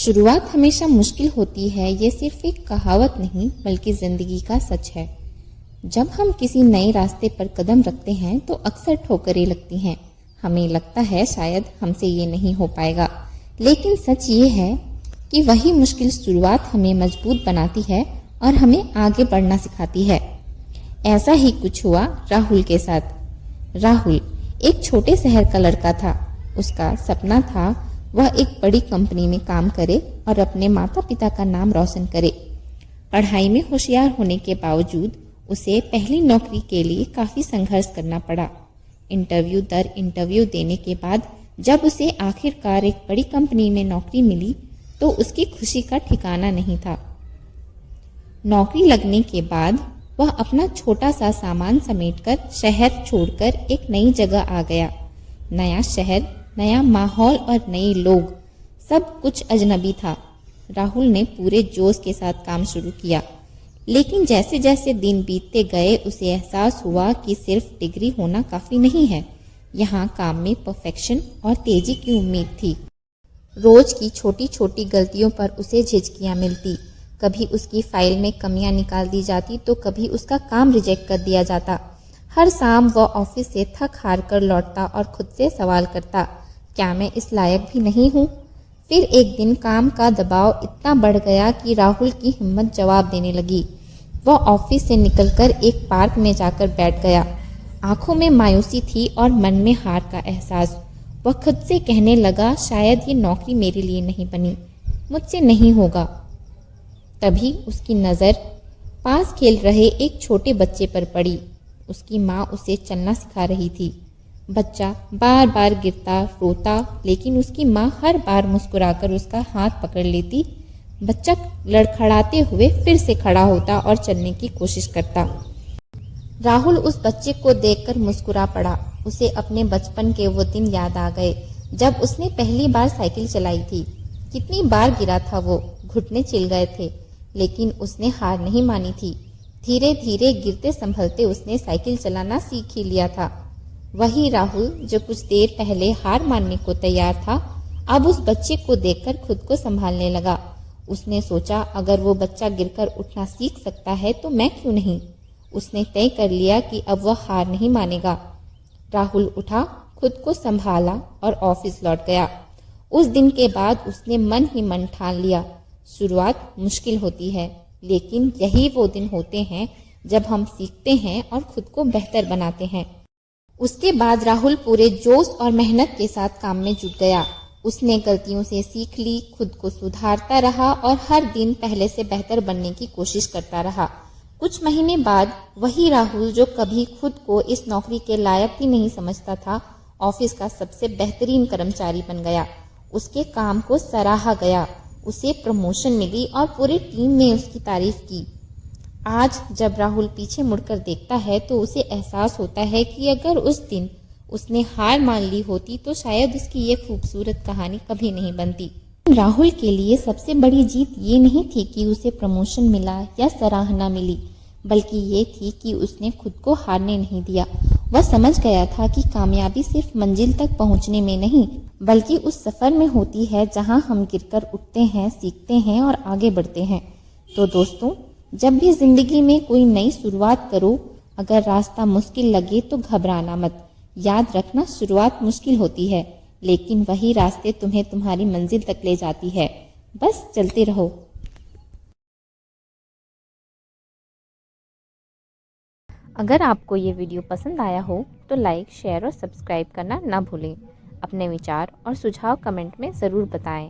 शुरुआत हमेशा मुश्किल होती है, ये सिर्फ एक कहावत नहीं बल्कि ज़िंदगी का सच है। जब हम किसी नए रास्ते पर कदम रखते हैं तो अक्सर ठोकरें लगती हैं। हमें लगता है शायद हमसे ये नहीं हो पाएगा, लेकिन सच ये है कि वही मुश्किल शुरुआत हमें मजबूत बनाती है और हमें आगे बढ़ना सिखाती है। ऐसा ही कुछ हुआ राहुल के साथ। राहुल एक छोटे शहर का लड़का था। उसका सपना था वह एक बड़ी कंपनी में काम करे और अपने माता पिता का नाम रोशन करे। पढ़ाई में होशियार होने के बावजूद उसे पहली नौकरी के लिए काफी संघर्ष करना पड़ा। इंटरव्यू दर इंटरव्यू देने के बाद जब उसे आखिरकार एक बड़ी कंपनी में नौकरी मिली तो उसकी खुशी का ठिकाना नहीं था। नौकरी लगने के बाद वह अपना छोटा सा सामान समेटकर शहर छोड़कर एक नई जगह आ गया। नया शहर, नया माहौल और नए लोग, सब कुछ अजनबी था। राहुल ने पूरे जोश के साथ काम शुरू किया, लेकिन जैसे जैसे दिन बीतते गए उसे एहसास हुआ कि सिर्फ डिग्री होना काफी नहीं है। यहाँ काम में परफेक्शन और तेजी की उम्मीद थी। रोज की छोटी छोटी गलतियों पर उसे झिझकियां मिलती। कभी उसकी फाइल में कमियां निकाल दी जाती तो कभी उसका काम रिजेक्ट कर दिया जाता। हर शाम वह ऑफिस से थक हार कर लौटता और खुद से सवाल करता, क्या मैं इस लायक भी नहीं हूँ? फिर एक दिन काम का दबाव इतना बढ़ गया कि राहुल की हिम्मत जवाब देने लगी। वह ऑफिस से निकलकर एक पार्क में जाकर बैठ गया। आंखों में मायूसी थी और मन में हार का एहसास। वह खुद से कहने लगा, शायद ये नौकरी मेरे लिए नहीं बनी, मुझसे नहीं होगा। तभी उसकी नज़र पास खेल रहे एक छोटे बच्चे पर पड़ी। उसकी माँ उसे चलना सिखा रही थी। बच्चा बार बार गिरता, रोता, लेकिन उसकी माँ हर बार मुस्कुराकर उसका हाथ पकड़ लेती। बच्चा लड़खड़ाते हुए फिर से खड़ा होता और चलने की कोशिश करता। राहुल उस बच्चे को देखकर मुस्कुरा पड़ा। उसे अपने बचपन के वो दिन याद आ गए जब उसने पहली बार साइकिल चलाई थी। कितनी बार गिरा था वो, घुटने छिल गए थे, लेकिन उसने हार नहीं मानी थी। धीरे धीरे गिरते संभलते उसने साइकिल चलाना सीख ही लिया था। वही राहुल जो कुछ देर पहले हार मानने को तैयार था, अब उस बच्चे को देखकर खुद को संभालने लगा। उसने सोचा, अगर वो बच्चा गिरकर उठना सीख सकता है तो मैं क्यों नहीं। उसने तय कर लिया कि अब वह हार नहीं मानेगा। राहुल उठा, खुद को संभाला और ऑफिस लौट गया। उस दिन के बाद उसने मन ही मन ठान लिया, शुरुआत मुश्किल होती है, लेकिन यही वो दिन होते हैं जब हम सीखते हैं और खुद को बेहतर बनाते हैं। उसके बाद राहुल पूरे जोश और मेहनत के साथ काम में जुट गया। उसने गलतियों से सीख ली, खुद को सुधारता रहा और हर दिन पहले से बेहतर बनने की कोशिश करता रहा। कुछ महीने बाद वही राहुल जो कभी खुद को इस नौकरी के लायक ही नहीं समझता था, ऑफिस का सबसे बेहतरीन कर्मचारी बन गया। उसके काम को सराहा गया, उसे प्रमोशन मिली और पूरी टीम ने उसकी तारीफ की। आज जब राहुल पीछे मुड़कर देखता है तो उसे एहसास होता है कि अगर उस दिन उसने हार मान ली होती तो शायद उसकी ये खूबसूरत कहानी कभी नहीं बनती। राहुल के लिए सबसे बड़ी जीत ये नहीं थी कि उसे प्रमोशन मिला या सराहना मिली, बल्कि ये थी कि उसने खुद को हारने नहीं दिया। वह समझ गया था कि कामयाबी सिर्फ मंजिल तक पहुंचने में नहीं, बल्कि उस सफर में होती है जहां हम गिरकर उठते हैं, सीखते हैं और आगे बढ़ते हैं। तो दोस्तों, जब भी जिंदगी में कोई नई शुरुआत करो, अगर रास्ता मुश्किल लगे तो घबराना मत। याद रखना, शुरुआत मुश्किल होती है, लेकिन वही रास्ते तुम्हें तुम्हारी मंजिल तक ले जाती है। बस चलते रहो। अगर आपको ये वीडियो पसंद आया हो तो लाइक, शेयर और सब्सक्राइब करना ना भूलें। अपने विचार और सुझाव कमेंट में ज़रूर बताएं।